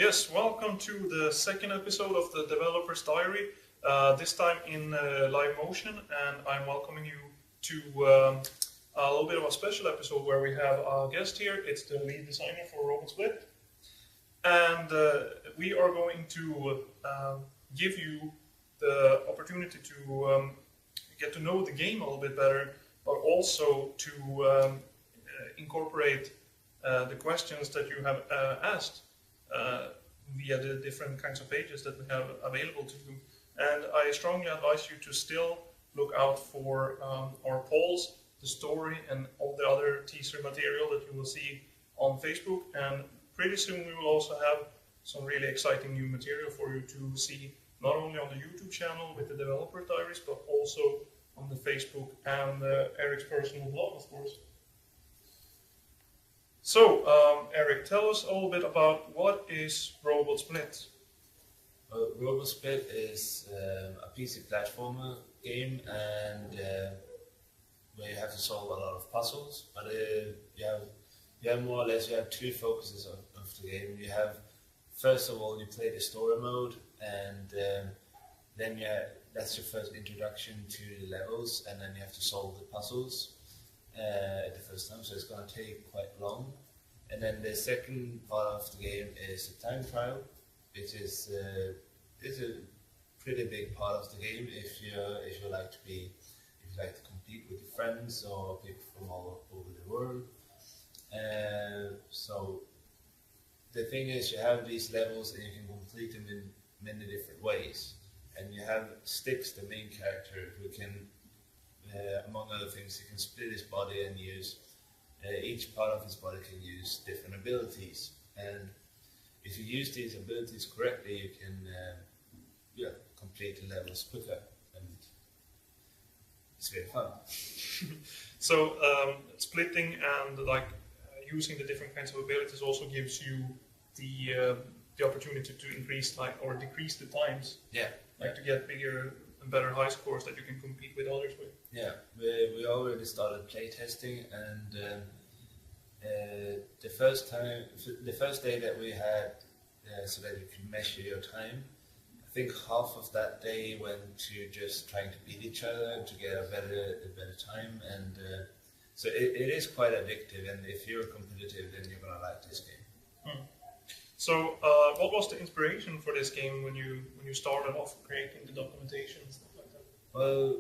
Yes, welcome to the second episode of the Developer's Diary, this time in live motion, and I'm welcoming you to a little bit of a special episode where we have a guest here. It's the lead designer for RobotSplit, and we are going to give you the opportunity to get to know the game a little bit better, but also to incorporate the questions that you have asked via the different kinds of pages that we have available to you. And I strongly advise you to still look out for our polls, the story, and all the other teaser material that you will see on Facebook. And pretty soon we will also have some really exciting new material for you to see, not only on the YouTube channel with the Developer Diaries, but also on the Facebook and Eric's personal blog, of course. So, Eric, tell us a little bit about what is RobotSplit. RobotSplit is a PC platformer game, and where you have to solve a lot of puzzles. But you have more or less two focuses of the game. You have, first of all, you play the story mode, and then that's your first introduction to the levels, and then you have to solve the puzzles at the first time, so it's going to take quite long. And then the second part of the game is a time trial, which is a pretty big part of the game if you like to compete with your friends or people from all over the world. So the thing is, you have these levels and you can complete them in many different ways. And you have Styx, the main character, who can, among other things, he can split his body and use, each part of his body can use different abilities. And if you use these abilities correctly, you can complete the levels quicker, and it's very fun. So splitting and using the different kinds of abilities also gives you the opportunity to increase or decrease the times. Yeah. To get bigger and better high scores that you can compete with others with. Yeah, we already started playtesting, and the first day that we had, so that you can measure your time, I think half of that day went to just trying to beat each other and to get a better time, and so it is quite addictive. And if you're competitive, then you're gonna like this game. So, what was the inspiration for this game when you started off creating the documentation and stuff like that? Well,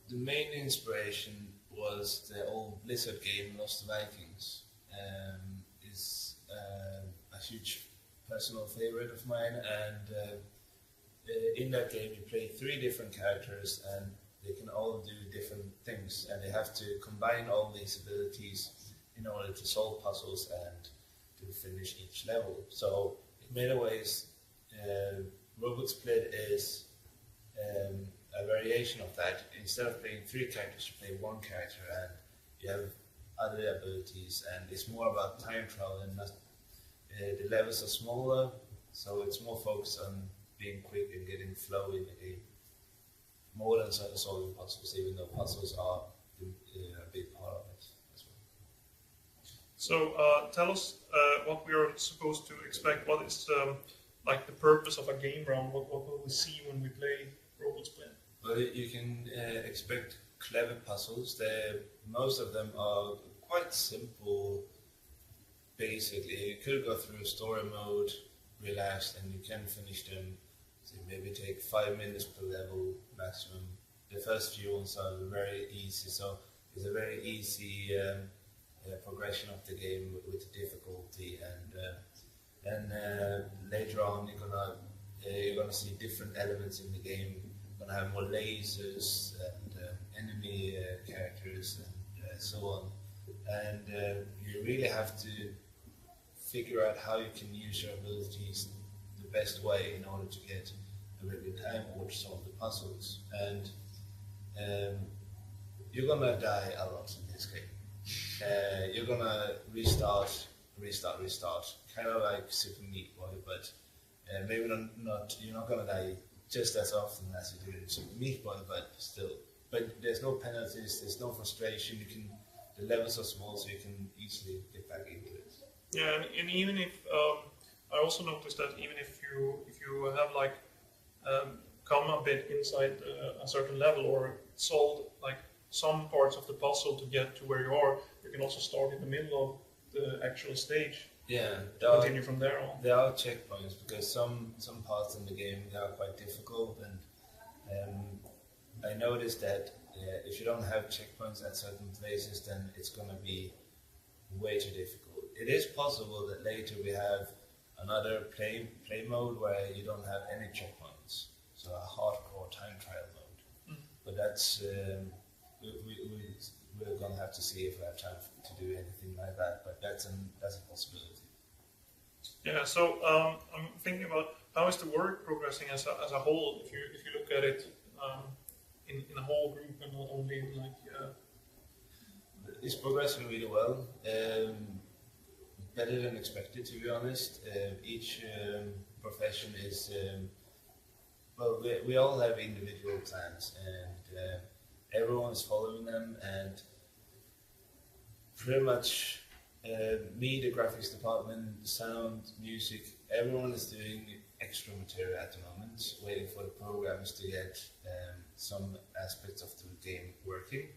the main inspiration was the old Blizzard game, Lost Vikings. Is a huge personal favorite of mine, and in that game you play 3 different characters, and they can all do different things, and they have to combine all these abilities in order to solve puzzles and to finish each level. So in many ways, RobotSplit is a variation of that. Instead of playing 3 characters, you play 1 character, and you have other abilities, and it's more about time trial, and the levels are smaller, so it's more focused on being quick and getting flow in the game, more than solving puzzles, even though puzzles are a big part of it as well. So tell us what we are supposed to expect. What is the purpose of a game round? What will we see when we play RobotSplit? Well, you can expect clever puzzles. Most of them are quite simple. Basically, you could go through a story mode, relaxed, and you can finish them. So maybe take 5 minutes per level maximum. The first few ones are very easy, so it's a very easy progression of the game with the difficulty, and later on you're gonna see different elements in the game. You're gonna have more lasers and enemy characters and so on, and you really have to figure out how you can use your abilities the best way in order to get a really good time or to solve the puzzles. And you're gonna die a lot in this game. You're gonna restart, kind of like Super Meat Boy, but maybe not. You're not gonna die just as often as you do in Super Meat Boy, but still. But there's no penalties, there's no frustration. The levels are small, so you can easily get back into it. Yeah, and even if I also noticed that even if you have like come a bit inside a certain level or solved like some parts of the puzzle to get to where you are, you can also start in the middle of the actual stage. Yeah, Continue from there on. there are checkpoints because some parts in the game they are quite difficult, and I noticed that if you don't have checkpoints at certain places, then it's gonna be way too difficult. It is possible that later we have another play mode where you don't have any checkpoints, so a hardcore time trial mode. But that's we're gonna have to see if we have time to do anything like that. But that's a possibility. Yeah. So I'm thinking about how is the work progressing as a whole. If you look at it in a whole group and not only in like. It's progressing really well. Better than expected, to be honest. Each profession is well. We all have individual plans, and everyone is following them. And pretty much, me, the graphics department, sound, music, everyone is doing extra material at the moment, waiting for the programmers to get some aspects of the game working.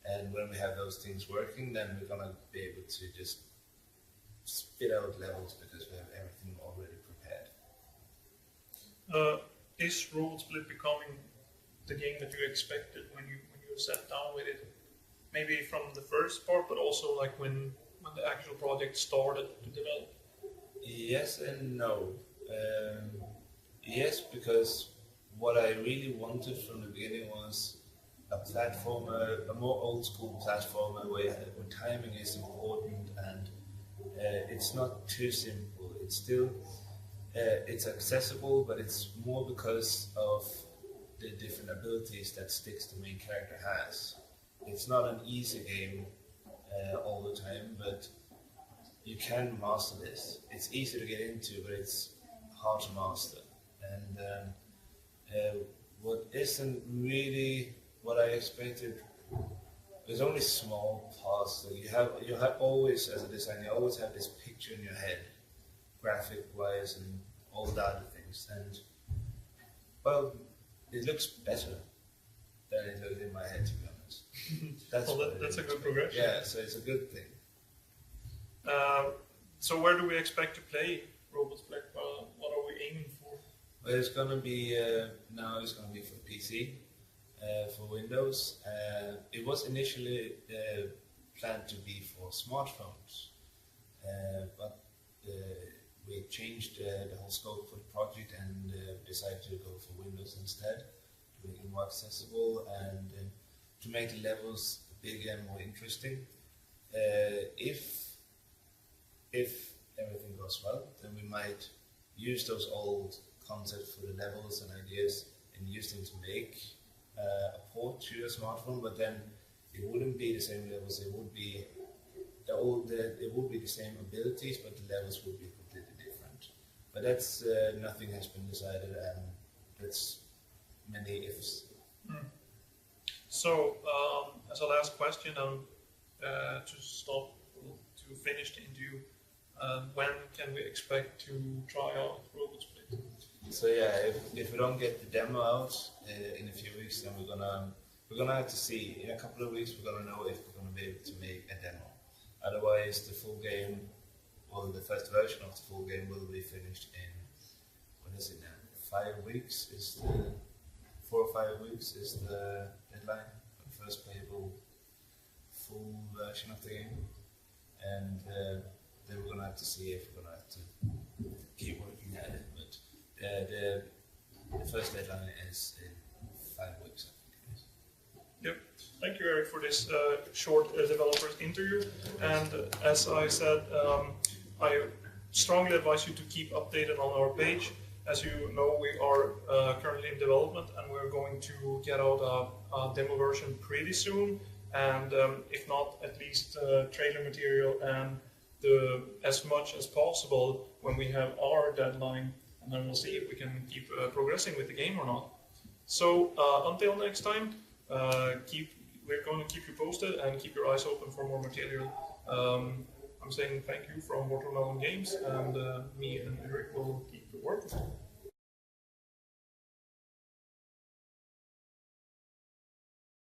And when we have those things working, then we're gonna be able to just spit out levels because we have everything already prepared. Is RobotSplit becoming the game that you expected when you sat down with it? Maybe from the first part, but also like when the actual project started to develop. Yes and no. Yes, because what I really wanted from the beginning was a platformer, a more old school platformer where timing is important and it's not too simple. It's still it's accessible, but it's more because of the different abilities that Styx, the main character, has. It's not an easy game all the time, but you can master this. It's easy to get into, but it's hard to master. And what isn't really what I expected. There's only small parts that you have always, as a designer, you always have this picture in your head, graphic wise and all the other things. And well, it looks better than it looked in my head, to be honest. That's a good progression. Yeah, so it's a good thing. So where do we expect to play RobotSplit? What are we aiming for? Well, it's gonna be now. It's gonna be for PC. For Windows. It was initially planned to be for smartphones, but we changed the whole scope for the project and decided to go for Windows instead, to make it more accessible and to make the levels bigger and more interesting. If everything goes well, then we might use those old concepts for the levels and ideas and use them to make a port to a smartphone, but then it wouldn't be the same levels. It would be it would be the same abilities, but the levels would be completely different. But that's nothing has been decided, and that's many ifs. So, as a last question, to stop to finish the interview, when can we expect to try out RobotSplit? So yeah, if we don't get the demo out in a few weeks, then we're gonna have to see. In a couple of weeks, we're gonna know if we're gonna be able to make a demo. Otherwise, the full game, or the first version of the full game, will be finished in what is it now? 5 weeks is the 4 or 5 weeks is the deadline for the first playable full version of the game, and then we're gonna have to see if we're gonna have to keep working at it. But the first deadline is in 5 weeks, I think it is. Yep. Thank you, Eric, for this short developer's interview. And as I said, I strongly advise you to keep updated on our page. As you know, we are currently in development, and we're going to get out a demo version pretty soon. And if not, at least trailer material and as much as possible when we have our deadline. And then we'll see if we can keep progressing with the game or not. So until next time, we're going to keep you posted and keep your eyes open for more material. I'm saying thank you from Watermelon Games, and me and Eric will keep working.